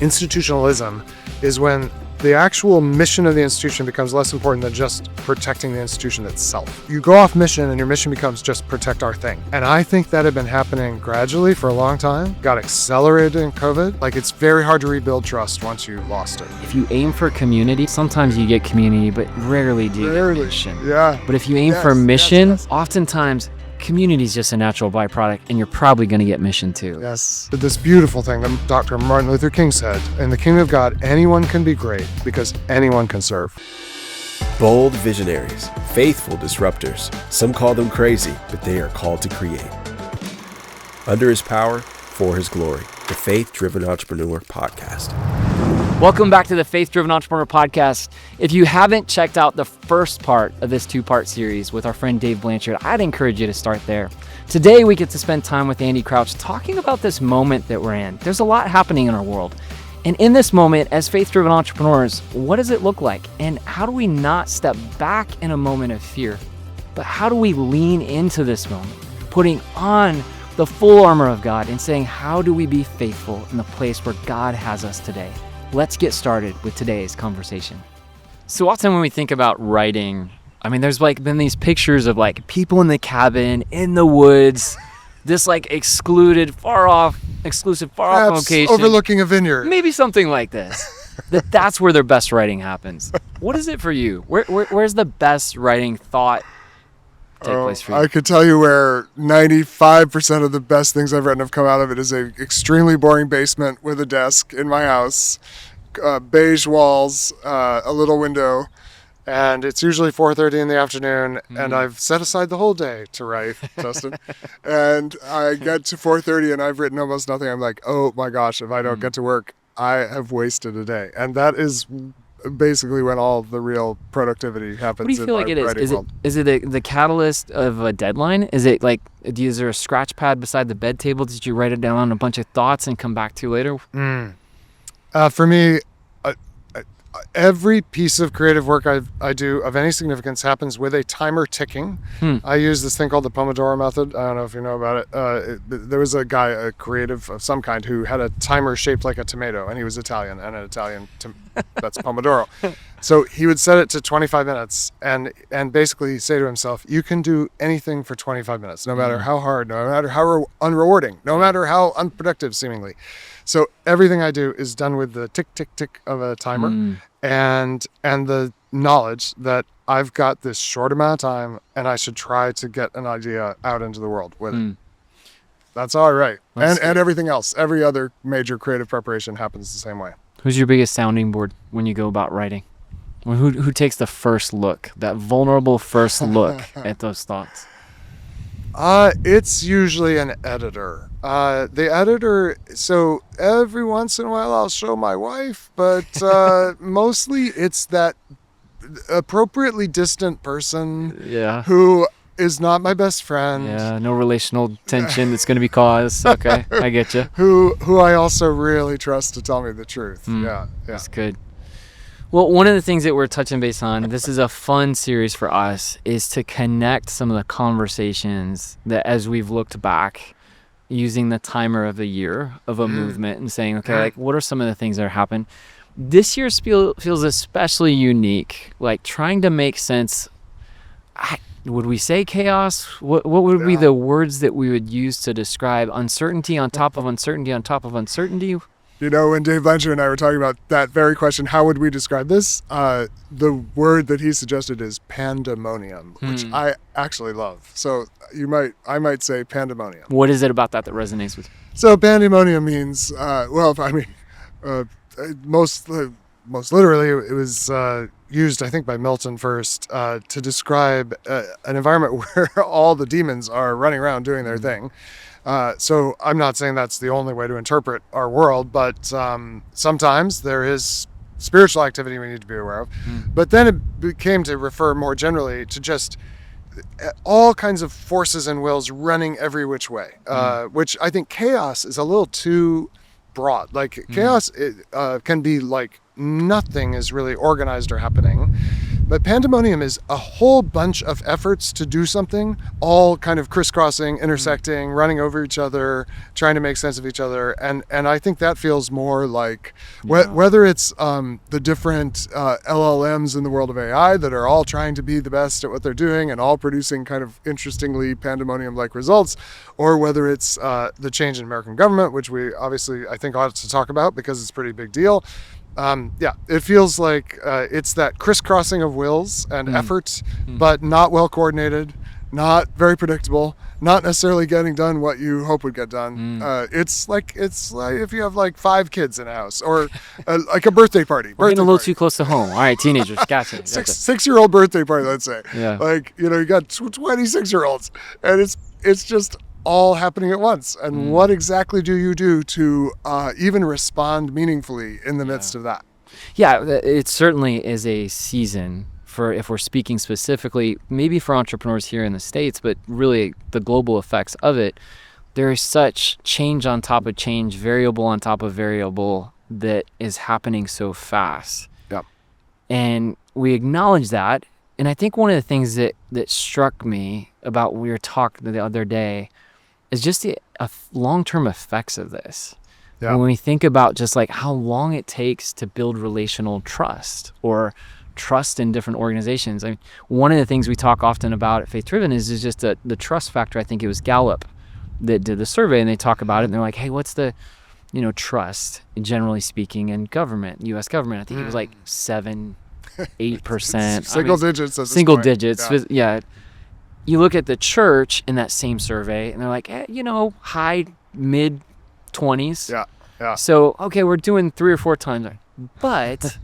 Institutionalism is when the actual mission of the institution becomes less important than just protecting the institution itself. You go off mission and your mission becomes just protect our thing. And I think that had been happening gradually for a long time, got accelerated in COVID. Like, it's very hard to rebuild trust once you lost it. If you aim for community, sometimes you get community, but rarely do you get mission. Yeah. But if you aim for mission, oftentimes community is just a natural byproduct, and you're probably going to get mission too. Yes. But this beautiful thing that Dr. Martin Luther King said, in the kingdom of God, anyone can be great because anyone can serve. Bold visionaries, faithful disruptors. Some call them crazy, but they are called to create. Under his power, for his glory. The Faith-Driven Entrepreneur Podcast. Welcome back to the Faith-Driven Entrepreneur Podcast. If you haven't checked out the first part of this two-part series with our friend Dave Blanchard, I'd encourage you to start there. Today, we get to spend time with Andy Crouch talking about this moment that we're in. There's a lot happening in our world. And in this moment, as faith-driven entrepreneurs, what does it look like? And how do we not step back in a moment of fear? But how do we lean into this moment, putting on the full armor of God and saying, how do we be faithful in the place where God has us today? Let's get started with today's conversation. So often when we think about writing, I mean, there's like been these pictures of like people in the cabin, in the woods, this like exclusive, far off location. Overlooking a vineyard. Maybe something like this. That's where their best writing happens. What is it for you? Where's the best writing thought take place for you? I could tell you where 95% of the best things I've written have come out of it is a extremely boring basement with a desk in my house, beige walls, a little window, and it's usually 4:30 in the afternoon, and I've set aside the whole day to write, Justin. And I get to 4:30 and I've written almost nothing. I'm like, oh my gosh, if I don't get to work, I have wasted a day. And that is basically when all the real productivity happens. What do you feel like it is? Is it the catalyst of a deadline? Is it like, is there a scratch pad beside the bed table? Did you write it down on a bunch of thoughts and come back to later? For me, every piece of creative work I do of any significance happens with a timer ticking. I use this thing called the Pomodoro method. I don't know if you know about it. There was a guy, a creative of some kind, who had a timer shaped like a tomato, and he was Italian, and an Italian, that's Pomodoro. So he would set it to 25 minutes and basically say to himself, you can do anything for 25 minutes, no matter how hard, no matter how unrewarding, no matter how unproductive seemingly. So everything I do is done with the tick, tick, tick of a timer and the knowledge that I've got this short amount of time and I should try to get an idea out into the world with it. That's all I write. And everything else, every other major creative preparation happens the same way. Who's your biggest sounding board when you go about writing? Who takes the first look, that vulnerable first look at those thoughts? It's usually an editor. The editor, so every once in a while I'll show my wife, but mostly it's that appropriately distant person who is not my best friend. Yeah, no relational tension that's going to be caused. Okay, I get you. Who I also really trust to tell me the truth. Yeah. That's good. Well, one of the things that we're touching base on, this is a fun series for us, is to connect some of the conversations that as we've looked back, using the timer of the year of a movement and saying, okay, like what are some of the things that are happening? This year feels especially unique, like trying to make sense. Would we say chaos? What would be the words that we would use to describe uncertainty on top of uncertainty on top of uncertainty? You know, when Dave Blanchard and I were talking about that very question, how would we describe this? The word that he suggested is pandemonium, which I actually love. So I might say pandemonium. What is it about that resonates with you? So pandemonium means, most literally it was used, I think, by Milton first to describe an environment where all the demons are running around doing their thing. So I'm not saying that's the only way to interpret our world, but sometimes there is spiritual activity we need to be aware of. But then it became to refer more generally to just all kinds of forces and wills running every which way, which I think chaos is a little too broad. Like chaos can be like nothing is really organized or happening. But Pandemonium is a whole bunch of efforts to do something, all kind of crisscrossing, intersecting, running over each other, trying to make sense of each other. And I think that feels more like whether it's the different LLMs in the world of AI that are all trying to be the best at what they're doing and all producing kind of interestingly Pandemonium-like results, or whether it's the change in American government, which we obviously, I think, ought to talk about because it's a pretty big deal. It feels like it's that crisscrossing of wills and effort, but not well coordinated, not very predictable, not necessarily getting done what you hope would get done. It's like if you have like 5 kids in a house, or like a birthday party. We're getting a little too close to home. All right, teenagers, gotcha. 6-year-old birthday party, let's say. Yeah. Like, you got 26-year-olds, and it's just all happening at once. And what exactly do you do to even respond meaningfully in the midst of that? Yeah, it certainly is a season for, if we're speaking specifically, maybe for entrepreneurs here in the States, but really the global effects of it. There is such change on top of change, variable on top of variable that is happening so fast. Yep. And we acknowledge that. And I think one of the things that struck me about we were talking the other day is just the long-term effects of this. Yeah. When we think about just like how long it takes to build relational trust or trust in different organizations. I mean, one of the things we talk often about at Faith Driven is just the trust factor. I think it was Gallup that did the survey, and they talk about it, and they're like, hey, what's the trust, generally speaking, in government, U.S. government? I think it was like 7-8%. Single digits. At this single point. digits. Yeah. You look at the church in that same survey, and they're like, high, mid 20s. Yeah. So, okay, we're doing 3 or 4 times. But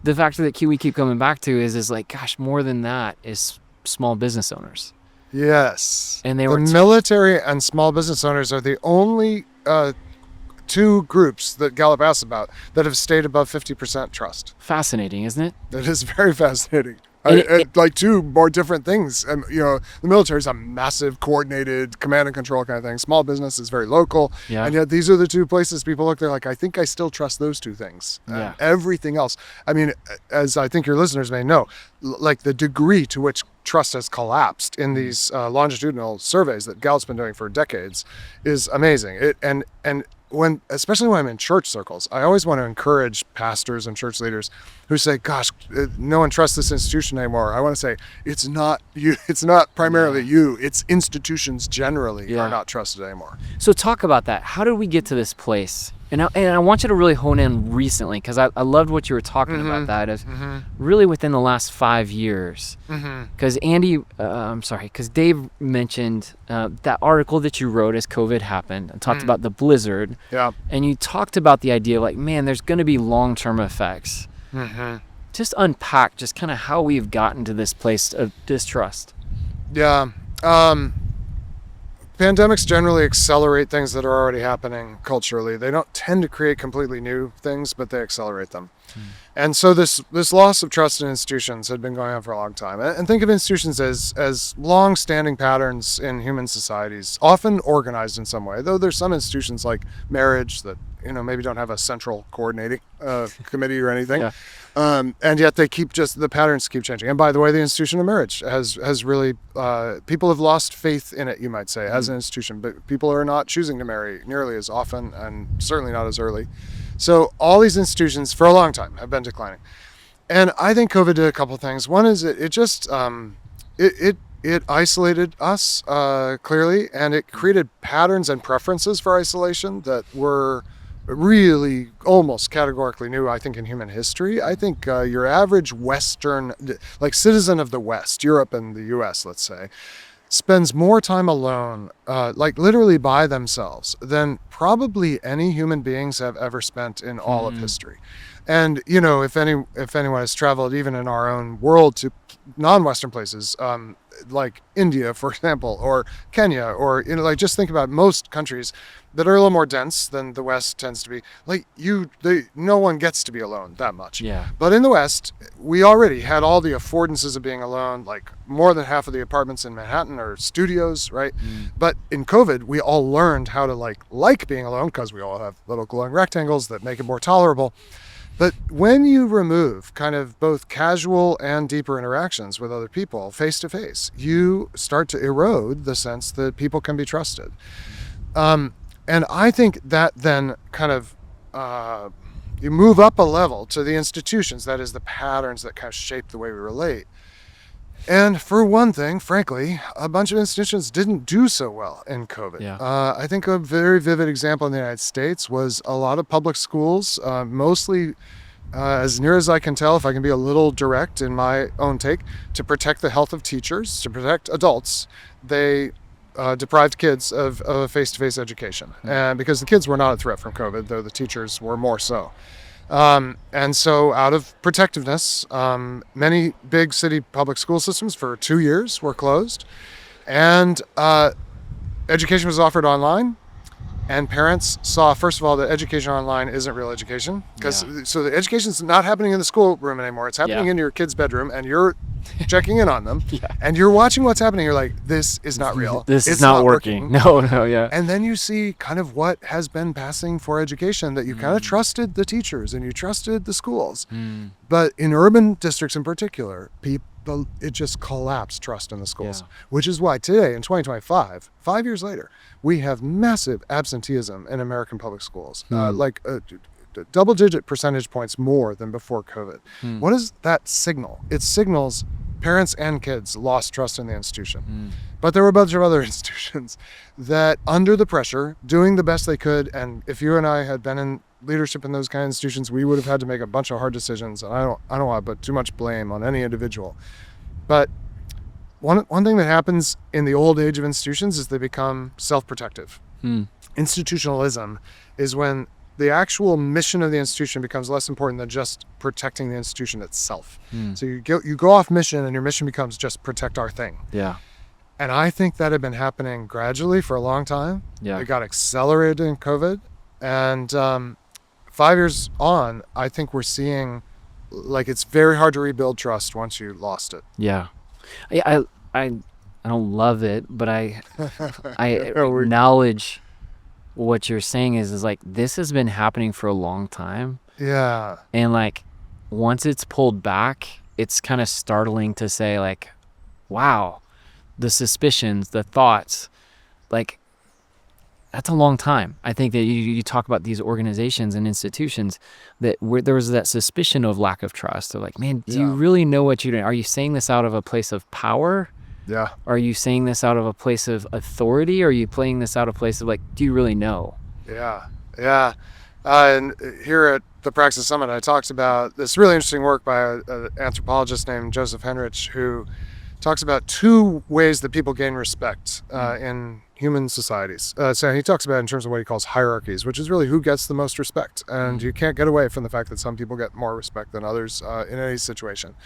the factor that we keep coming back to is like, gosh, more than that is small business owners. Yes. And the military and small business owners are the only 2 groups that Gallup asks about that have stayed above 50% trust. Fascinating, isn't it? It is very fascinating. Like 2 more different things. The military is a massive, coordinated command and control kind of thing. Small business is very local. Yeah. And yet these are the 2 places people look, they're like, I think I still trust those 2 things. Yeah. Everything else. I mean, as I think your listeners may know, like the degree to which trust has collapsed in these longitudinal surveys that Gallup's been doing for decades is amazing. Especially when I'm in church circles, I always want to encourage pastors and church leaders who say, gosh, no one trusts this institution anymore. I want to say, it's not you. It's not primarily you. It's institutions generally are not trusted anymore. So talk about that. How did we get to this place? And I want you to really hone in recently, because I loved what you were talking about that as really within the last 5 years. Because because Dave mentioned that article that you wrote as COVID happened and talked about the blizzard. Yeah. And you talked about the idea of like, man, there's going to be long-term effects. Just unpack just kind of how we've gotten to this place of distrust. Yeah. Pandemics generally accelerate things that are already happening culturally. They don't tend to create completely new things, but they accelerate them. And so this loss of trust in institutions had been going on for a long time. And think of institutions as long-standing patterns in human societies, often organized in some way, though there's some institutions like marriage that maybe don't have a central coordinating committee or anything. Yeah. And yet the patterns keep changing. And by the way, the institution of marriage has really, people have lost faith in it, you might say, as an institution, but people are not choosing to marry nearly as often and certainly not as early. So all these institutions for a long time have been declining. And I think COVID did a couple of things. One is it just, it isolated us clearly, and it created patterns and preferences for isolation that were really almost categorically new, I think, in human history. I think your average Western, like citizen of the West, Europe and the US, let's say, spends more time alone, like literally by themselves, than probably any human beings have ever spent in all of history. And, if anyone has traveled even in our own world to non-Western places, like India, for example, or Kenya, or, just think about most countries that are a little more dense than the West tends to be. No one gets to be alone that much. Yeah. But in the West, we already had all the affordances of being alone. Like more than half of the apartments in Manhattan are studios, right? But in COVID, we all learned how to like being alone, because we all have little glowing rectangles that make it more tolerable. But when you remove kind of both casual and deeper interactions with other people face to face, you start to erode the sense that people can be trusted. And I think that then kind of you move up a level to the institutions, that is the patterns that kind of shape the way we relate. And for one thing, frankly, a bunch of institutions didn't do so well in COVID. Yeah. I think a very vivid example in the United States was a lot of public schools, mostly, as near as I can tell, if I can be a little direct in my own take, to protect the health of teachers, to protect adults, they deprived kids of a face-to-face education. And because the kids were not a threat from COVID, though the teachers were more so. And so out of protectiveness, many big city public school systems for 2 years were closed, and education was offered online. And parents saw, first of all, that education online isn't real education, because so the education's not happening in the schoolroom anymore. It's happening in your kid's bedroom, and you're checking in on them, and you're watching what's happening. You're like, this is not real. This is not working. No, yeah. And then you see kind of what has been passing for education, that you kind of trusted the teachers and you trusted the schools. But in urban districts in particular, it just collapsed trust in the schools, which is why today in 2025, 5 years later, we have massive absenteeism in American public schools, like double-digit percentage points more than before COVID. What does that signal? It signals parents and kids lost trust in the institution. But there were a bunch of other institutions that, under the pressure, doing the best they could, and if you and I had been in leadership in those kind of institutions, we would have had to make a bunch of hard decisions. And I don't want to put too much blame on any individual. But one thing that happens in the old age of institutions is they become self-protective. Institutionalism is when the actual mission of the institution becomes less important than just protecting the institution itself. So you go off mission, and your mission becomes just protect our thing. Yeah. And I think that had been happening gradually for a long time. Yeah. It got accelerated in COVID. And 5 years on, I think we're seeing, like, it's very hard to rebuild trust once you lost it. Yeah. I don't love it, but I acknowledge what you're saying is like, this has been happening for a long time. Yeah. And like, once it's pulled back, it's kind of startling to say, like, wow, the suspicions, the thoughts, like, that's a long time. I think that you talk about these organizations and institutions that where there was that suspicion of lack of trust. They're like, man, do you really know what you're doing? Are you saying this out of a place of power? Yeah. Are you saying this out of a place of authority? Or are you playing this out of a place of, like, do you really know? Yeah. Yeah. And here at the Praxis Summit, I talked about this really interesting work by an anthropologist named Joseph Henrich, who talks about two ways that people gain respect in human societies. So he talks about it in terms of what he calls hierarchies, which is really who gets the most respect. And you can't get away from the fact that some people get more respect than others in any situation.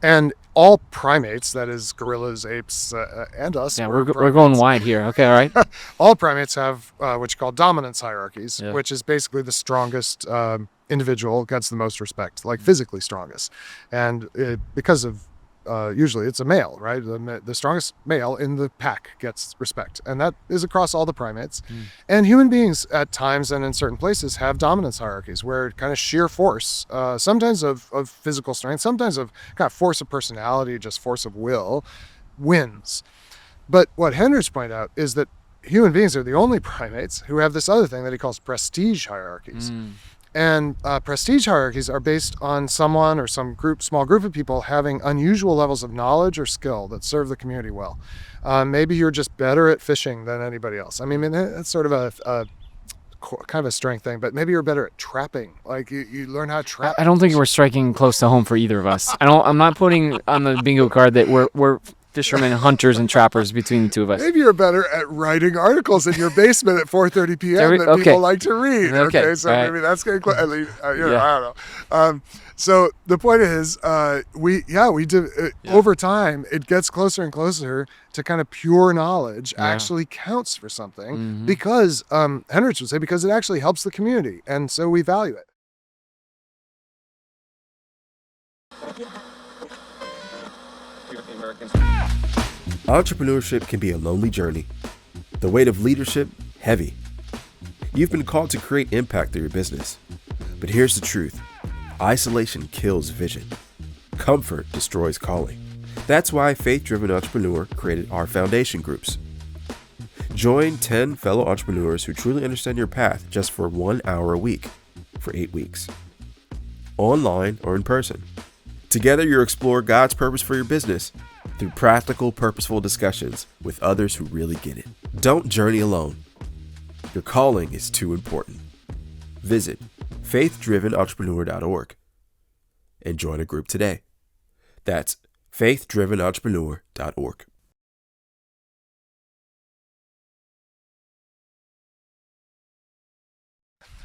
And all primates, that is gorillas, apes, and us. Yeah, we're going wide here. Okay, all right. All primates have what you call dominance hierarchies, which is basically the strongest individual gets the most respect, like physically strongest. And because of usually it's a male, right? The strongest male in the pack gets respect, and that is across all the primates. And human beings at times and in certain places have dominance hierarchies where kind of sheer force, sometimes of physical strength, sometimes of kind of force of personality, just force of will, wins. But what Henrich pointed out is that human beings are the only primates who have this other thing that he calls prestige hierarchies. And prestige hierarchies are based on someone or some small group of people having unusual levels of knowledge or skill that serve the community well. Maybe you're just better at fishing than anybody else. I mean, that's sort of a kind of a strength thing, but maybe you're better at trapping. Like you learn how to trap. I don't think we're striking close to home for either of us. I'm not putting on the bingo card that we're fishermen, hunters, and trappers between the two of us. Maybe you're better at writing articles in your basement at 4:30 p.m. that people like to read. Okay, so maybe that's going to, I don't know. So the point is, we do over time, it gets closer and closer to kind of pure knowledge actually counts for something because, Henrich would say, because it actually helps the community. And so we value it. Entrepreneurship can be a lonely journey. The weight of leadership, heavy. You've been called to create impact through your business. But here's the truth. Isolation kills vision. Comfort destroys calling. That's why Faith Driven Entrepreneur created our foundation groups. Join 10 fellow entrepreneurs who truly understand your path just for 1 hour a week for 8 weeks. Online or in person. Together you'll explore God's purpose for your business through practical, purposeful discussions with others who really get it. Don't journey alone. Your calling is too important. Visit faithdrivenentrepreneur.org and join a group today. That's faithdrivenentrepreneur.org.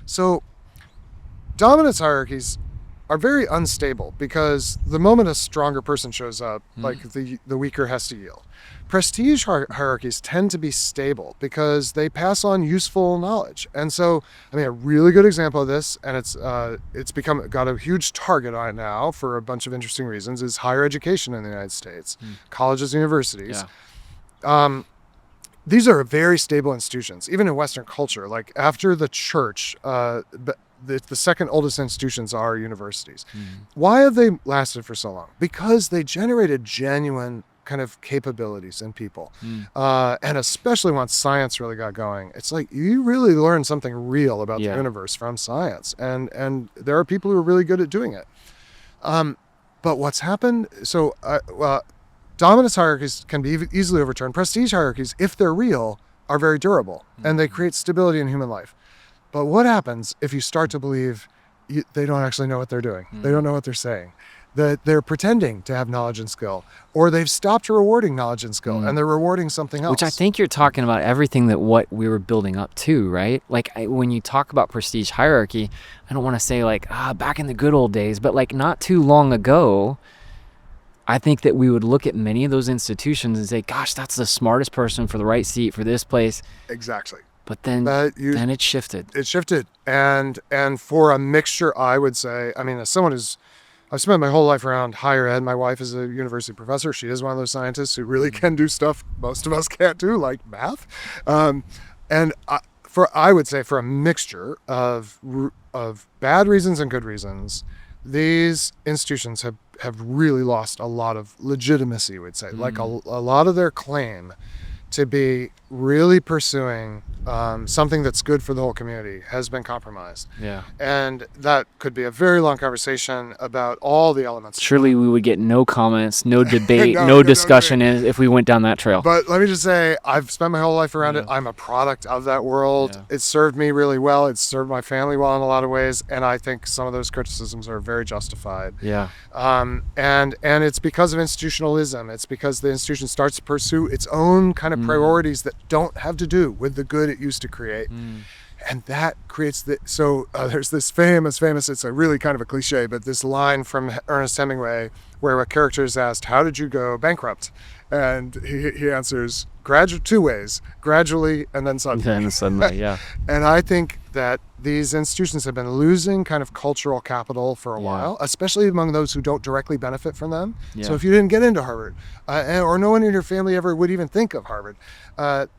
So dominance hierarchies are very unstable because the moment a stronger person shows up, like the weaker has to yield. Prestige hierarchies tend to be stable because they pass on useful knowledge. And so, I mean, a really good example of this, and it's got a huge target on it now for a bunch of interesting reasons, is higher education in the United States, colleges, universities. Yeah. These are very stable institutions, even in Western culture. Like after the church, the second oldest institutions are universities. Why have they lasted for so long? Because they generated genuine kind of capabilities in people. And especially once science really got going, it's like you really learn something real about the universe from science. And there are people who are really good at doing it. But what's happened, dominance hierarchies can be easily overturned. Prestige hierarchies, if they're real, are very durable and they create stability in human life. But what happens if you start to believe they don't actually know what they're doing? They don't know what they're saying. That they're pretending to have knowledge and skill, or they've stopped rewarding knowledge and skill and they're rewarding something else. Which I think you're talking about everything that what we were building up to, right? Like when you talk about prestige hierarchy, I don't want to say like, back in the good old days, but like not too long ago, I think that we would look at many of those institutions and say, gosh, that's the smartest person for the right seat for this place. Exactly. But then it shifted. It shifted. And for a mixture, I would say, I mean, as someone I've spent my whole life around higher ed. My wife is a university professor. She is one of those scientists who really can do stuff most of us can't do, like math. I would say for a mixture of bad reasons and good reasons, these institutions have really lost a lot of legitimacy, we'd say. Like a lot of their claim to be really pursuing something that's good for the whole community has been compromised. Yeah. And that could be a very long conversation about all the elements. Surely we would get no comments, no debate, no discussion if we went down that trail. But let me just say, I've spent my whole life around it. I'm a product of that world. Yeah. It served me really well. It served my family well in a lot of ways. And I think some of those criticisms are very justified. Yeah. And it's because of institutionalism. It's because the institution starts to pursue its own kind of priorities that don't have to do with the good it used to create. And that creates there's this famous, it's a really kind of a cliche, but this line from Ernest Hemingway where a character is asked, how did you go bankrupt? And he answers, two ways, gradually and then suddenly. Yeah. And I think that these institutions have been losing kind of cultural capital for a while, especially among those who don't directly benefit from them. Yeah. So if you didn't get into Harvard, or no one in your family ever would even think of Harvard,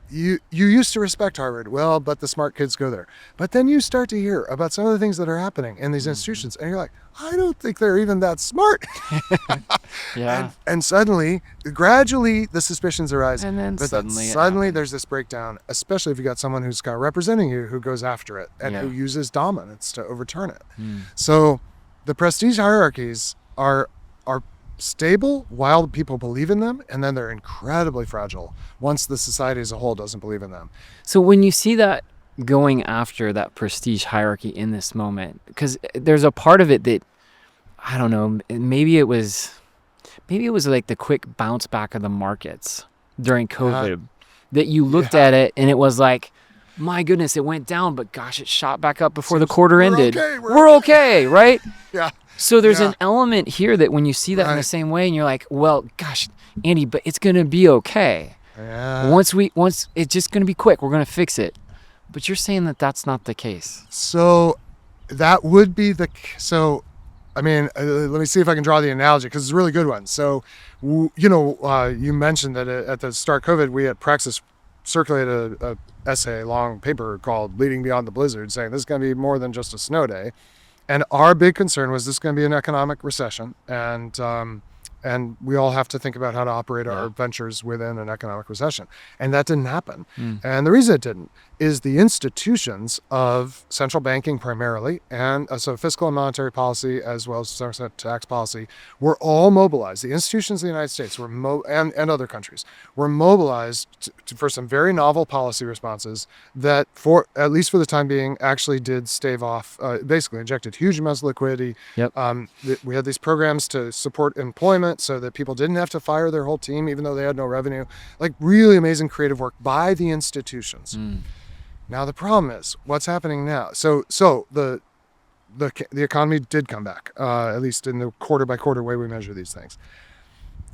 you used to respect Harvard. Well, but the smart kids go there. But then you start to hear about some of the things that are happening in these institutions, and you're like, I don't think they're even that smart. Yeah. And suddenly, gradually, the suspicions arise. And then but suddenly there's this breakdown, especially if you got someone who's kind of representing you who goes after it and who uses dominance to overturn it. So the prestige hierarchies are stable while people believe in them, and then they're incredibly fragile once the society as a whole doesn't believe in them. So when you see that going after that prestige hierarchy in this moment, because there's a part of it that, I don't know, maybe it was like the quick bounce back of the markets during COVID, that you looked at it and it was like, my goodness, it went down, but gosh, it shot back up before the quarter ended. We're okay, right? Yeah. So there's an element here that when you see that in the same way, and you're like, well, gosh, Andy, but it's gonna be okay. Yeah. Once it's just gonna be quick. We're gonna fix it. But you're saying that that's not the case. So that would be let me see if I can draw the analogy, because it's a really good one. So, you mentioned that at the start of COVID, we at Praxis circulated a long paper called Leading Beyond the Blizzard, saying this is going to be more than just a snow day. And our big concern was this going to be an economic recession, and we all have to think about how to operate our ventures within an economic recession. And that didn't happen. And the reason it didn't is the institutions of central banking primarily, and so fiscal and monetary policy, as well as tax policy, were all mobilized. The institutions of the United States were and other countries were mobilized for some very novel policy responses that, for at least for the time being, actually did stave off, basically injected huge amounts of liquidity. We had these programs to support employment so that people didn't have to fire their whole team, even though they had no revenue. Like really amazing creative work by the institutions. Now the problem is what's happening now. So the economy did come back, at least in the quarter by quarter way we measure these things.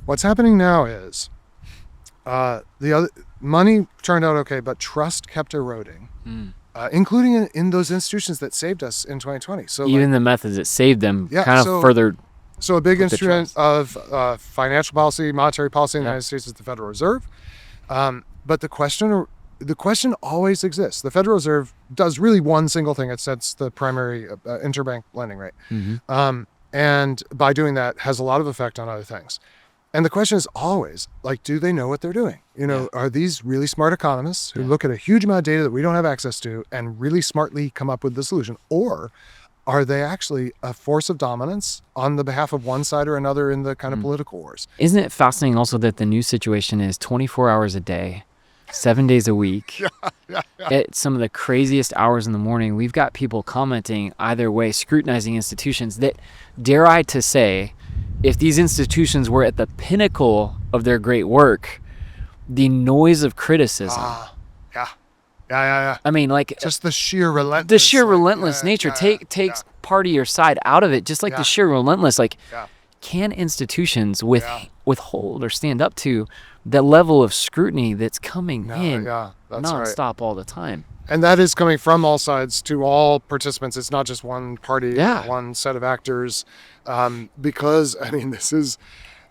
What's happening now is the other money turned out okay, but trust kept eroding, including in those institutions that saved us in 2020. So even the methods that saved them further. So a big instrument of financial policy, monetary policy in the United States is the Federal Reserve. But the question always exists. The Federal Reserve does really one single thing. It sets the primary interbank lending rate. And by doing that has a lot of effect on other things. And the question is always, like, do they know what they're doing? Are these really smart economists who look at a huge amount of data that we don't have access to and really smartly come up with the solution? Or are they actually a force of dominance on the behalf of one side or another in the kind of political wars? Isn't it fascinating also that the new situation is 24 hours a day, 7 days a week, at some of the craziest hours in the morning? We've got people commenting either way, scrutinizing institutions that, dare I to say, if these institutions were at the pinnacle of their great work, the noise of criticism. I mean, like just the sheer relentless nature takes part of your side out of it. Just like the sheer relentless, can institutions withhold or stand up to the level of scrutiny that's coming in nonstop all the time? And that is coming from all sides to all participants. It's not just one party, one set of actors, because I mean, this is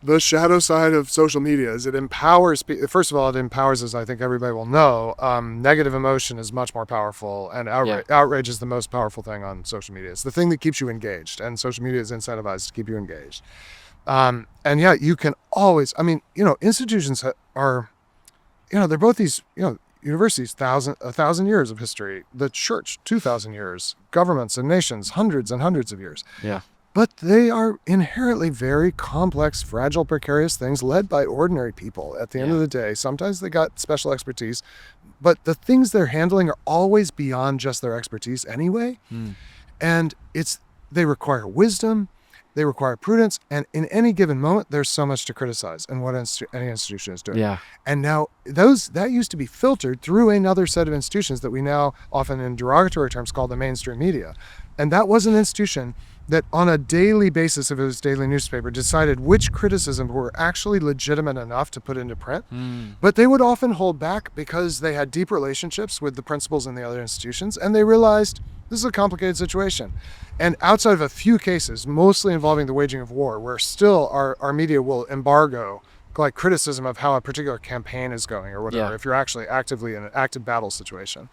the shadow side of social media. Is it empowers people. First of all, it empowers, as I think everybody will know. Negative emotion is much more powerful, and outrage is the most powerful thing on social media. It's the thing that keeps you engaged, and social media is incentivized to keep you engaged. And you can always. I mean, institutions are, they're both these, universities, 1,000 years of history. The church, 2,000 years. Governments and nations, hundreds and hundreds of years. But they are inherently very complex, fragile, precarious things led by ordinary people. At the end of the day, sometimes they got special expertise, but the things they're handling are always beyond just their expertise anyway. And they require wisdom, they require prudence, and in any given moment, there's so much to criticize in what any institution is doing. And now that used to be filtered through another set of institutions that we now often in derogatory terms call the mainstream media. And that was an institution that on a daily basis, if it was daily newspaper, decided which criticism were actually legitimate enough to put into print. But they would often hold back because they had deep relationships with the principals in the other institutions, and they realized this is a complicated situation. And outside of a few cases, mostly involving the waging of war, where still our media will embargo like criticism of how a particular campaign is going or whatever, if you're actually actively in an active battle situation.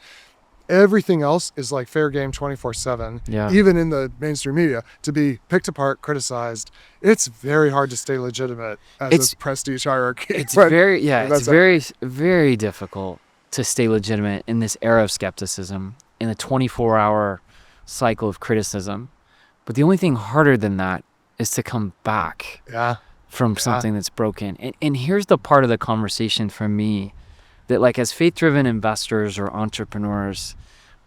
Everything else is like fair game 24/7, even in the mainstream media, to be picked apart, criticized. It's very hard to stay legitimate as a prestige hierarchy. It's very, very difficult to stay legitimate in this era of skepticism, in the 24-hour cycle of criticism. But the only thing harder than that is to come back from something that's broken. And here's the part of the conversation for me that, like, as faith-driven investors or entrepreneurs,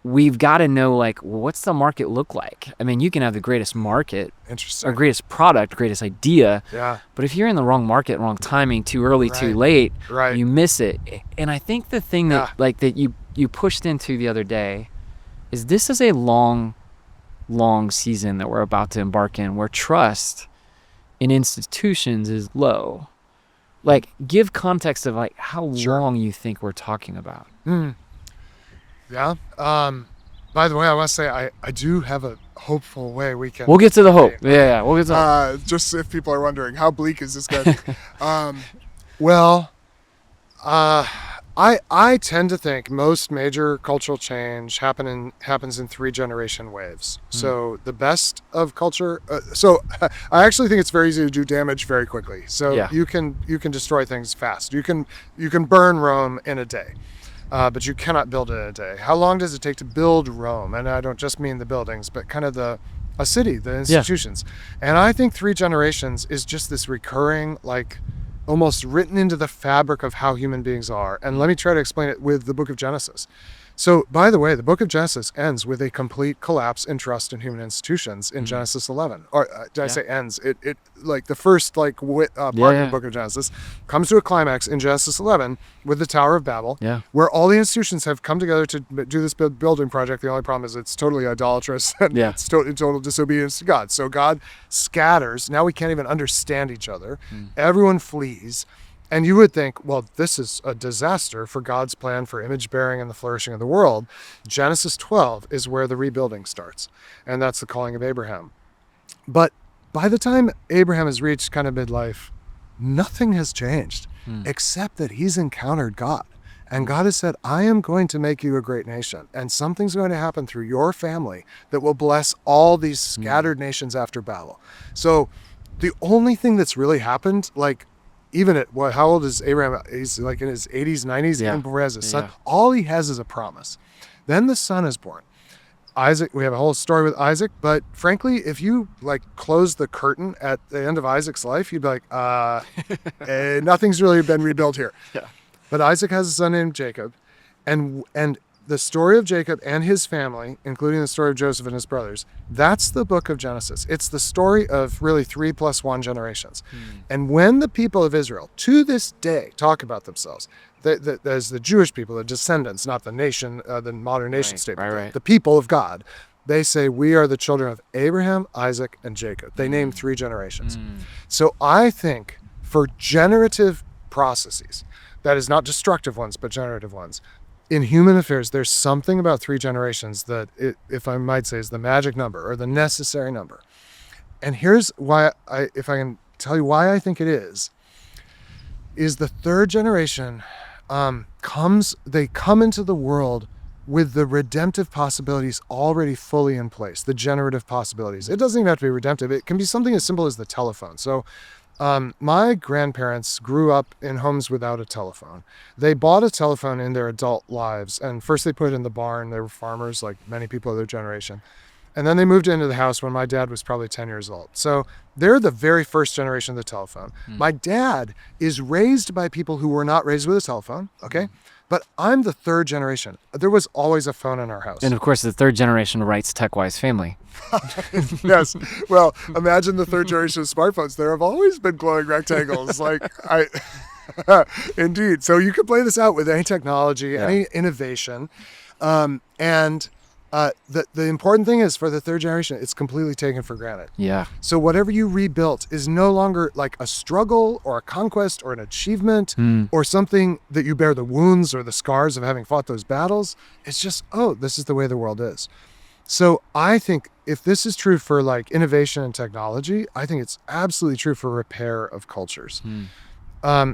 we've got to know, like, what's the market look like? I mean, you can have the greatest market or greatest product, greatest idea, but if you're in the wrong market, wrong timing, too early, too late, you miss it. And I think the thing that that you pushed into the other day is this is a long season that we're about to embark in, where trust in institutions is low. Like, give context of like how long you think we're talking about. By the way, I must say I do have a hopeful way we can. We'll get to the hope. We'll get to the hope. Just if people are wondering, how bleak is this guy? I tend to think most major cultural change happens in 3-generation waves. So the best of culture. So I actually think it's very easy to do damage very quickly. So you can destroy things fast. You can burn Rome in a day, but you cannot build it in a day. How long does it take to build Rome? And I don't just mean the buildings, but kind of a city, the institutions. And I think 3 generations is just this recurring, like, almost written into the fabric of how human beings are. And let me try to explain it with the book of Genesis. So, by the way, the book of Genesis ends with a complete collapse in trust in human institutions in Genesis 11. Or did I say ends? It like the first part of the book of Genesis comes to a climax in Genesis 11 with the Tower of Babel, where all the institutions have come together to do this building project. The only problem is it's totally idolatrous and it's total disobedience to God. So God scatters. Now we can't even understand each other. Everyone flees. And you would think, well, this is a disaster for God's plan for image bearing and the flourishing of the world. Genesis 12 is where the rebuilding starts. And that's the calling of Abraham. But by the time Abraham has reached kind of midlife, nothing has changed except that he's encountered God. And God has said, I am going to make you a great nation. And something's going to happen through your family that will bless all these scattered nations after Babel. So the only thing that's really happened, like, even at how old is Abraham? He's like in his 80s, 90s, even before he has his son. All he has is a promise. Then the son is born. Isaac, we have a whole story with Isaac, but frankly, if you like close the curtain at the end of Isaac's life, you'd be like, nothing's really been rebuilt here. But Isaac has a son named Jacob, and the story of Jacob and his family, including the story of Joseph and his brothers, that's the book of Genesis. It's the story of really 3 + 1 generations. And when the people of Israel, to this day, talk about themselves, as the Jewish people, the descendants, not the nation, the modern nation state, the people of God, they say, we are the children of Abraham, Isaac, and Jacob. They name 3 generations. So I think for generative processes, that is not destructive ones, but generative ones, in human affairs, there's something about 3 generations that, if I might say, is the magic number or the necessary number. And here's why, if I can tell you why I think it is the 3rd generation they come into the world with the redemptive possibilities already fully in place, the generative possibilities. It doesn't even have to be redemptive. It can be something as simple as the telephone. So my grandparents grew up in homes without a telephone. They bought a telephone in their adult lives, and first they put it in the barn. They were farmers like many people of their generation. And then they moved into the house when my dad was probably 10 years old. So they're the very first generation of the telephone. My dad is raised by people who were not raised with a telephone, okay? But I'm the 3rd generation. There was always a phone in our house. And of course, the 3rd generation writes TechWise family. Yes. Well, imagine the 3rd generation of smartphones. There have always been glowing rectangles. Indeed. So you could play this out with any technology, any innovation. The important thing is for the 3rd generation, it's completely taken for granted. So whatever you rebuilt is no longer like a struggle or a conquest or an achievement or something that you bear the wounds or the scars of having fought those battles. It's just, this is the way the world is. So I think if this is true for like innovation and technology, I think it's absolutely true for repair of cultures.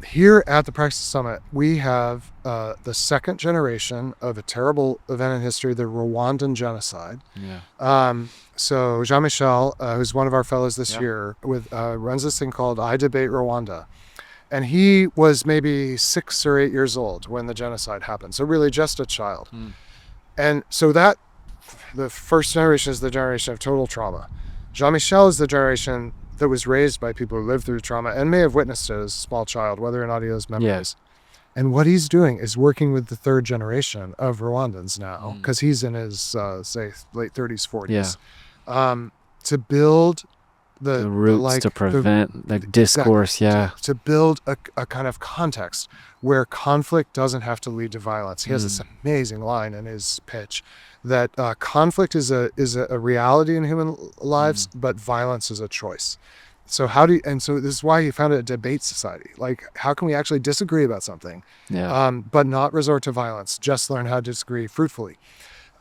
Here at the Praxis Summit, we have the 2nd generation of a terrible event in history, the Rwandan genocide. So Jean-Michel, who's one of our fellows this year, runs this thing called I Debate Rwanda. And he was maybe 6 or 8 years old when the genocide happened. So really just a child. And so the first generation is the generation of total trauma. Jean-Michel is the generation that was raised by people who lived through trauma and may have witnessed it as a small child, whether or not he has memories. And what he's doing is working with the 3rd generation of Rwandans now, because he's in his, say, late 30s, 40s, to build the roots, to prevent the discourse, to build a kind of context where conflict doesn't have to lead to violence. He has this amazing line in his pitch that conflict is a reality in human lives, but violence is a choice. So so this is why he founded a debate society. Like, how can we actually disagree about something, but not resort to violence? Just learn how to disagree fruitfully.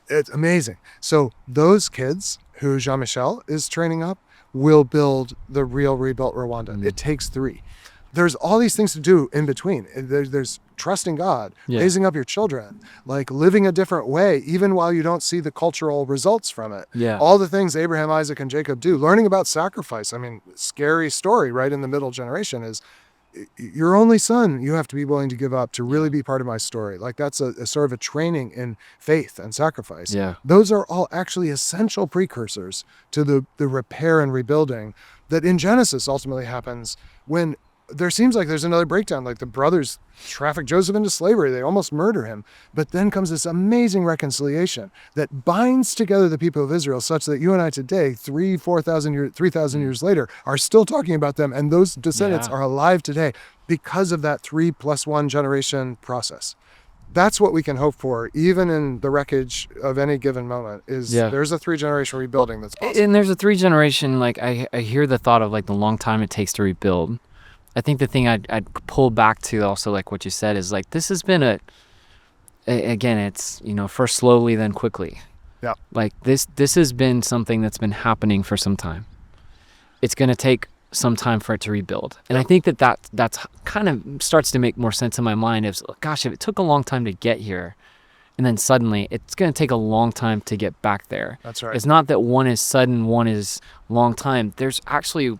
It's amazing. So those kids who Jean-Michel is training up will build the real rebuilt Rwanda. It takes 3. There's all these things to do in between. There's trusting God, Yeah. raising up your children, like living a different way, even while you don't see the cultural results from it. Yeah. All the things Abraham, Isaac, and Jacob do, learning about sacrifice. I mean, scary story right in the middle generation is your only son you have to be willing to give up to really be part of my story. Like that's a sort of a training in faith and sacrifice. Yeah. Those are all actually essential precursors to the repair and rebuilding that in Genesis ultimately happens when there seems like there's another breakdown. Like the brothers traffic Joseph into slavery. They almost murder him. But then comes this amazing reconciliation that binds together the people of Israel such that you and I today, 3,000 years later, are still talking about them. And those descendants are alive today because of that 3+1 generation process. That's what we can hope for, even in the wreckage of any given moment, is there's a 3-generation rebuilding that's possible. And there's a 3-generation, like I hear the thought of like the long time it takes to rebuild. I think the thing I'd pull back to also, like what you said, is like this has been again, it's, first slowly, then quickly. Yeah. Like this has been something that's been happening for some time. It's going to take some time for it to rebuild. And I think that's kind of starts to make more sense in my mind. If it took a long time to get here, and then suddenly it's going to take a long time to get back there. That's right. It's not that one is sudden, one is long time. There's actually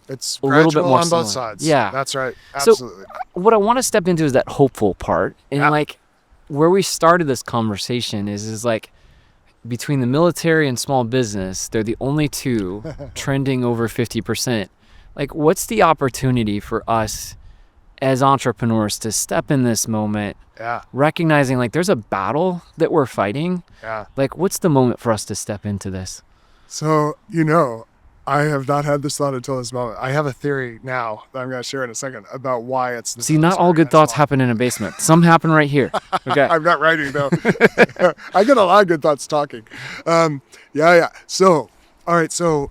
it's a little bit more on similar. both sides. Yeah. That's right. Absolutely. So what I want to step into is that hopeful part. And like where we started this conversation is like between the military and small business, they're the only two trending over 50%. Like what's the opportunity for us as entrepreneurs to step in this moment, recognizing like there's a battle that we're fighting? Like what's the moment for us to step into this? So, I have not had this thought until this moment. I have a theory now that I'm going to share in a second about why it's this. See, not all good thoughts happen in a basement. Some happen right here. Okay. I'm not writing though. I get a lot of good thoughts talking. So, all right. So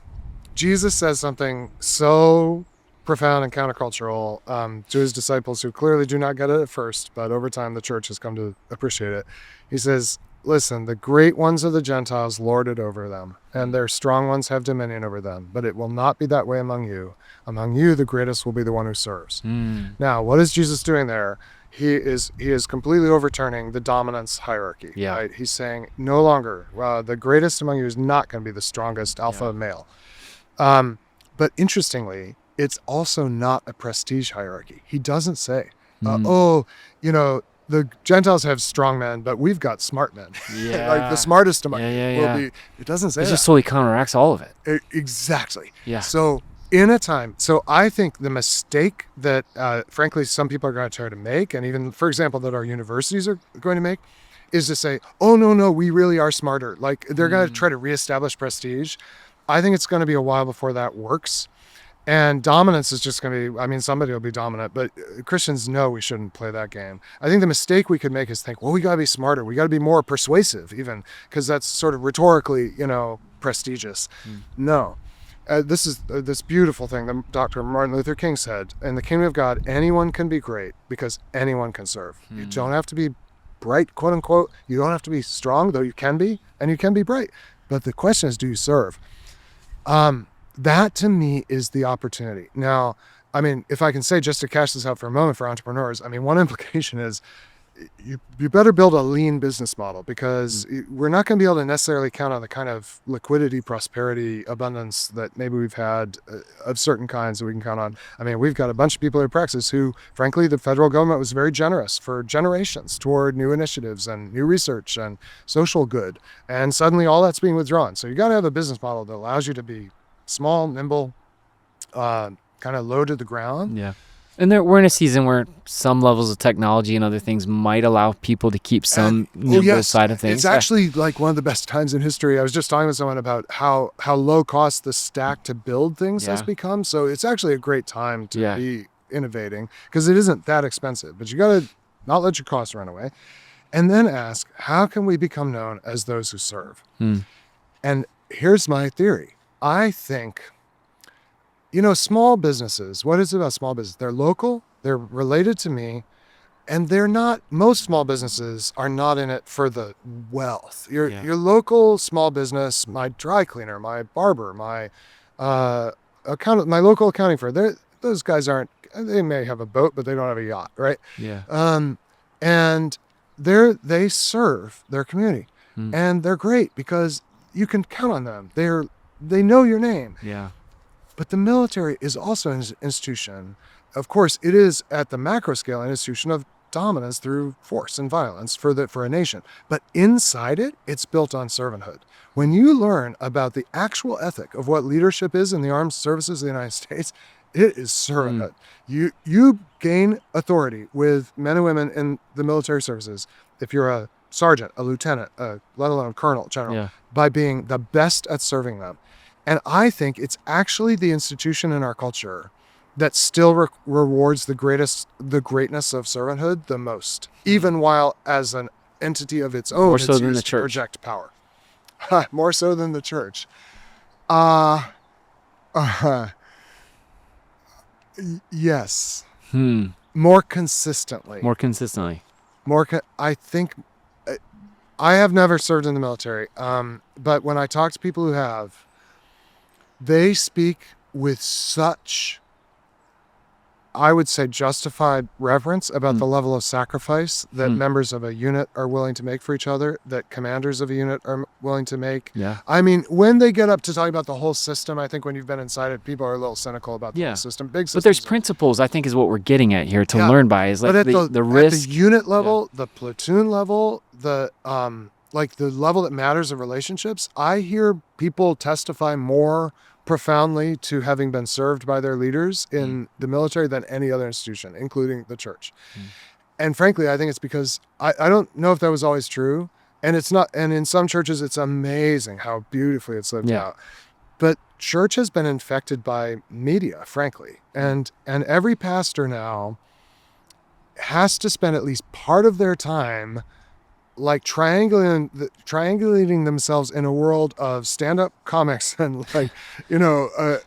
Jesus says something so profound and countercultural to his disciples who clearly do not get it at first, but over time the church has come to appreciate it. He says, listen, the great ones of the Gentiles lord it over them, and their strong ones have dominion over them, but it will not be that way among you. Among you, the greatest will be the one who serves. Now, what is Jesus doing there? He is completely overturning the dominance hierarchy. Right? He's saying no longer, the greatest among you is not going to be the strongest alpha male. But interestingly, it's also not a prestige hierarchy. He doesn't say, the Gentiles have strong men, but we've got smart men. Like the smartest among you will be. It doesn't say that. It just totally counteracts all of it. Exactly. Yeah. So in a time, I think the mistake that, frankly, some people are going to try to make, and even, for example, that our universities are going to make, is to say, oh, no, we really are smarter. Like they're going to try to reestablish prestige. I think it's going to be a while before that works. And dominance is just going to be, somebody will be dominant, but Christians know we shouldn't play that game. I think the mistake we could make is think, well, we got to be smarter. We got to be more persuasive even, because that's sort of rhetorically, prestigious. No. This is this beautiful thing that Dr. Martin Luther King said, in the kingdom of God, anyone can be great because anyone can serve. You don't have to be bright, quote unquote. You don't have to be strong, though you can be, and you can be bright. But the question is, do you serve? That to me is the opportunity. Now, if I can say, just to cash this out for a moment for entrepreneurs, one implication is you better build a lean business model, because we're not going to be able to necessarily count on the kind of liquidity, prosperity, abundance that maybe we've had of certain kinds that we can count on. We've got a bunch of people in practice who, frankly, the federal government was very generous for generations toward new initiatives and new research and social good. And suddenly all that's being withdrawn. So you got to have a business model that allows you to be small, nimble, kind of low to the ground. Yeah. And we're in a season where some levels of technology and other things might allow people to keep some nimble side of things. It's actually like one of the best times in history. I was just talking with someone about how low cost the stack to build things has become. So it's actually a great time to be innovating, because it isn't that expensive, but you got to not let your costs run away. And then ask, how can we become known as those who serve? And here's my theory. I think, small businesses, what is it about small business? They're local, they're related to me, and most small businesses are not in it for the wealth. Your local small business, my dry cleaner, my barber, my my local accounting firm, those guys they may have a boat, but they don't have a yacht, right? Yeah. And they serve their community, and they're great because you can count on them. They know your name. Yeah. But the military is also an institution. Of course, it is at the macro scale an institution of dominance through force and violence for a nation. But inside it, it's built on servanthood. When you learn about the actual ethic of what leadership is in the armed services of the United States, it is servanthood. You gain authority with men and women in the military services if you're a sergeant, a lieutenant, let alone colonel, general, by being the best at serving them. And I think it's actually the institution in our culture that still rewards the greatness of servanthood the most, even while as an entity of its own, more so than the church, project power. More so than the church. Yes. More consistently. I think I have never served in the military, but when I talk to people who have, they speak with such, I would say, justified reverence about the level of sacrifice that members of a unit are willing to make for each other, that commanders of a unit are willing to make. Yeah. I mean, when they get up to talk about the whole system, I think when you've been inside it, people are a little cynical about the whole system. Big systems. But there's principles, I think, is what we're getting at here to learn by. Is like the risk. At the unit level, the platoon level, the like the level that matters of relationships, I hear people testify more profoundly to having been served by their leaders in the military than any other institution, including the church. And frankly, I think it's because I don't know if that was always true. And it's not, and in some churches, it's amazing how beautifully it's lived out. But church has been infected by media, frankly. And every pastor now has to spend at least part of their time like triangulating themselves in a world of stand-up comics and like, I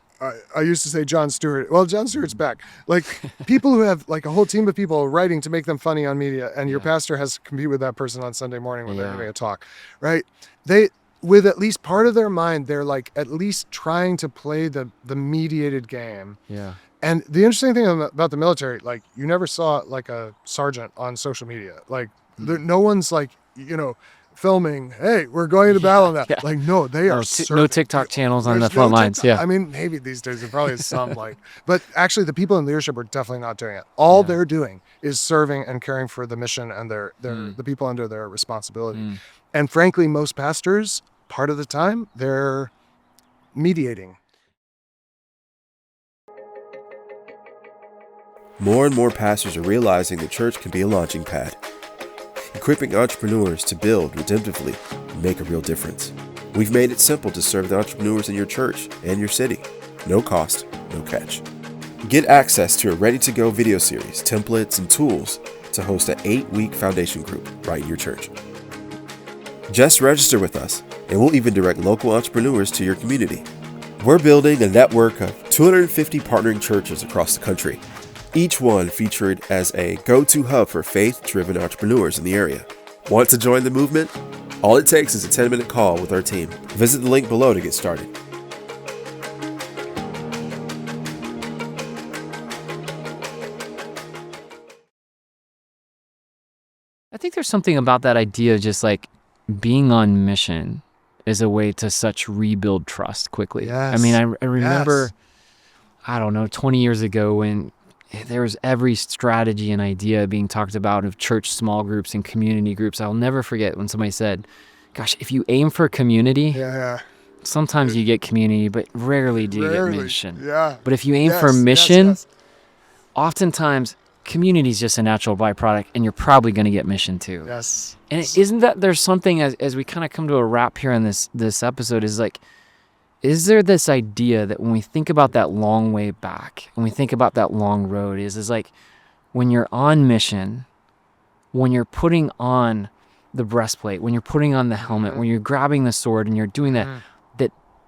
used to say Jon Stewart. Well, Jon Stewart's back. Like people who have like a whole team of people writing to make them funny on media, and your pastor has to compete with that person on Sunday morning when they're giving a talk, right? They, with at least part of their mind, they're like at least trying to play the mediated game. Yeah. And the interesting thing about the military, like you never saw like a sergeant on social media. Like no one's like, filming, hey, we're going to battle on that. Yeah. Like, no, they are no TikTok channels on the front lines. Yeah. I mean, maybe these days there probably is some but actually the people in leadership are definitely not doing it. All they're doing is serving and caring for the mission and the people under their responsibility. And frankly, most pastors, part of the time, they're mediating. More and more pastors are realizing the church can be a launching pad, equipping entrepreneurs to build redemptively and make a real difference. We've made it simple to serve the entrepreneurs in your church and your city. No cost, no catch. Get access to a ready-to-go video series, templates, and tools to host an 8-week foundation group right in your church. Just register with us, and we'll even direct local entrepreneurs to your community. We're building a network of 250 partnering churches across the country, each one featured as a go-to hub for faith-driven entrepreneurs in the area. Want to join the movement? All it takes is a 10-minute call with our team. Visit the link below to get started. I think there's something about that idea of just like being on mission is a way to such rebuild trust quickly. Yes. I mean, I remember, I don't know, 20 years ago when there was every strategy and idea being talked about of church small groups and community groups. I'll never forget when somebody said, gosh, if you aim for community, sometimes you get community, but rarely do you get mission. Yeah. But if you aim for mission, oftentimes community is just a natural byproduct, and you're probably going to get mission too. Yes. And isn't that there's something as we kind of come to a wrap here on this episode is like, is there this idea that when we think about that long way back, when we think about that long road, is like when you're on mission, when you're putting on the breastplate, when you're putting on the helmet, when you're grabbing the sword and you're doing that,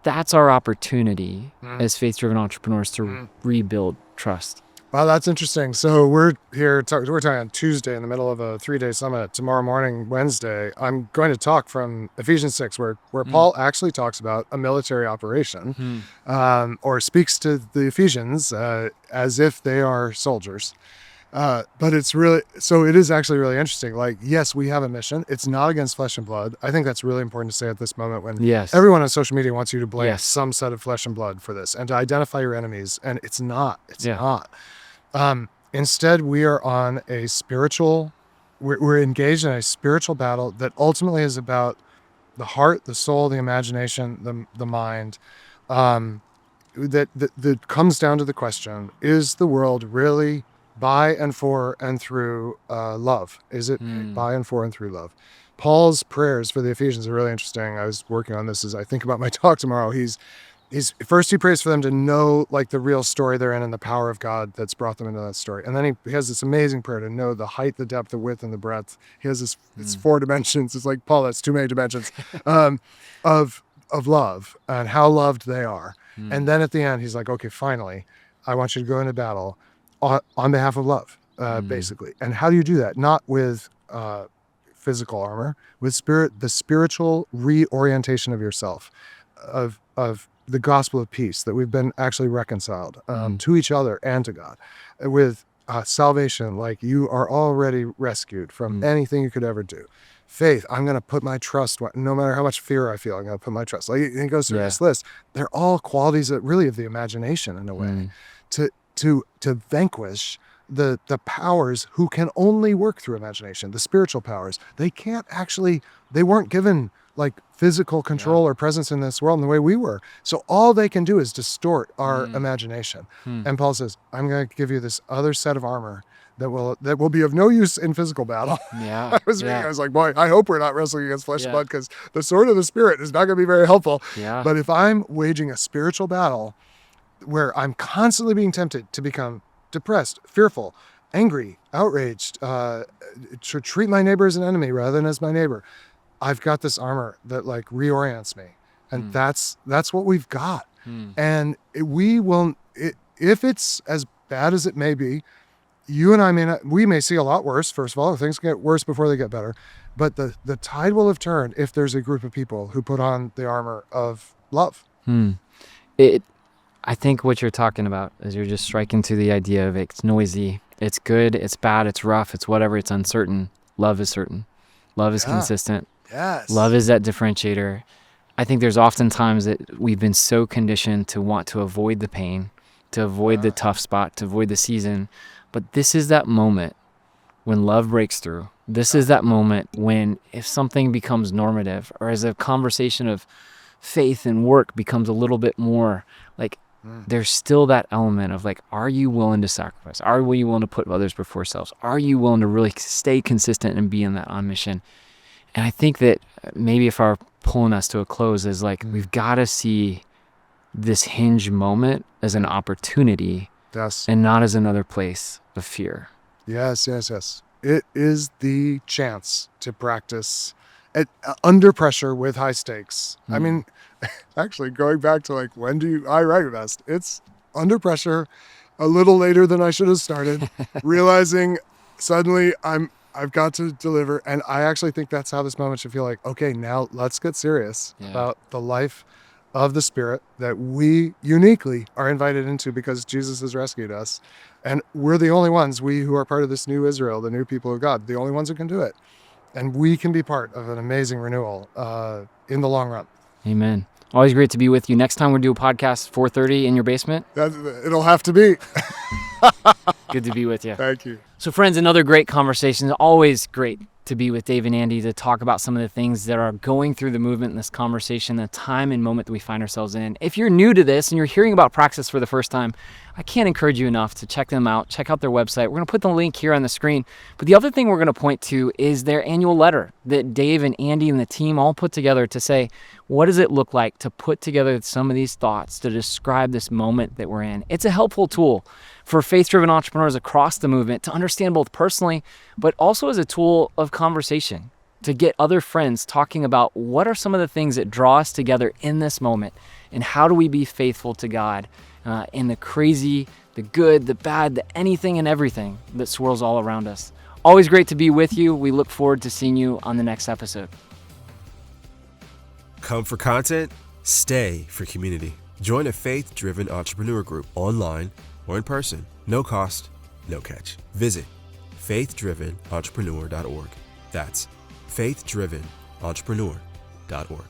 that's our opportunity as faith-driven entrepreneurs to rebuild trust. Wow, that's interesting. So we're here, we're talking on Tuesday in the middle of a 3-day summit. Tomorrow morning, Wednesday, I'm going to talk from Ephesians 6, where Paul actually talks about a military operation, or speaks to the Ephesians as if they are soldiers. But it's really, so it is actually really interesting. Like, yes, we have a mission. It's not against flesh and blood. I think that's really important to say at this moment when Yes. everyone on social media wants you to blame Yes. some set of flesh and blood for this and to identify your enemies. And it's not. It's Yeah. not. Instead, we are on a spiritual, we're engaged in a spiritual battle that ultimately is about the heart, the soul, the imagination, the mind. That comes down to the question: is the world really by and for and through love? Is it by and for and through love? Paul's prayers for the Ephesians are really interesting. I was working on this as I think about my talk tomorrow. He's first he prays for them to know like the real story they're in and the power of God that's brought them into that story. And then he has this amazing prayer to know the height, the depth, the width, and the breadth. He has this, it's 4 dimensions. It's like, Paul, that's too many dimensions of love and how loved they are. And then at the end, he's like, okay, finally, I want you to go into battle on behalf of love, basically. And how do you do that? Not with physical armor, with the spiritual reorientation of yourself, of the gospel of peace, that we've been actually reconciled to each other and to God, with salvation, like you are already rescued from anything you could ever do. Faith, I'm going to put my trust, no matter how much fear I feel, I'm going to put my trust. Like it goes through this list. They're all qualities that really of the imagination in a way to vanquish the powers who can only work through imagination, the spiritual powers. They can't actually, they weren't given like physical control or presence in this world in the way we were. So all they can do is distort our imagination. And Paul says, I'm going to give you this other set of armor that will be of no use in physical battle. Yeah. I was like, boy, I hope we're not wrestling against flesh and blood, because the sword of the Spirit is not going to be very helpful. Yeah. But if I'm waging a spiritual battle where I'm constantly being tempted to become depressed, fearful, angry, outraged, to treat my neighbor as an enemy rather than as my neighbor, I've got this armor that like reorients me. And that's what we've got. And we will, if it's as bad as it may be, you and I we may see a lot worse. First of all, things get worse before they get better, but the tide will have turned if there's a group of people who put on the armor of love. I think what you're talking about is you're just striking to the idea of it's noisy, it's good, it's bad, it's rough, it's whatever, it's uncertain. Love is certain. Love is consistent. Yes. Love is that differentiator. I think there's often times that we've been so conditioned to want to avoid the pain, to avoid the tough spot, to avoid the season. But this is that moment when love breaks through. This is that moment when if something becomes normative, or as a conversation of faith and work becomes a little bit more like, there's still that element of like, are you willing to sacrifice? Are you willing to put others before selves? Are you willing to really stay consistent and be in that on mission? And I think that maybe if our pulling us to a close is like, we've got to see this hinge moment as an opportunity and not as another place of fear. Yes. It is the chance to practice under pressure with high stakes. I mean, actually going back to like, when do I write best? It's under pressure, a little later than I should have started, realizing suddenly I've got to deliver. And I actually think that's how this moment should feel like, okay, now let's get serious about the life of the Spirit that we uniquely are invited into because Jesus has rescued us. And we're the only ones, we who are part of this new Israel, the new people of God, the only ones who can do it. And we can be part of an amazing renewal in the long run. Amen. Always great to be with you. Next time we'll do a podcast 4:30 in your basement. It'll have to be. Good to be with you. Thank you. So friends, another great conversation. Always great to be with Dave and Andy to talk about some of the things that are going through the movement in this conversation, the time and moment that we find ourselves in. If you're new to this and you're hearing about Praxis for the first time, I can't encourage you enough to check them out. Check out their website. We're going to put the link here on the screen. But the other thing we're going to point to is their annual letter that Dave and Andy and the team all put together to say, what does it look like to put together some of these thoughts to describe this moment that we're in? It's a helpful tool for faith-driven entrepreneurs across the movement to understand both personally, but also as a tool of conversation to get other friends talking about what are some of the things that draw us together in this moment and how do we be faithful to God in the crazy, the good, the bad, the anything and everything that swirls all around us. Always great to be with you. We look forward to seeing you on the next episode. Come for content, stay for community. Join a faith-driven entrepreneur group online or in person. No cost, no catch. Visit faithdrivenentrepreneur.org. That's faithdrivenentrepreneur.org.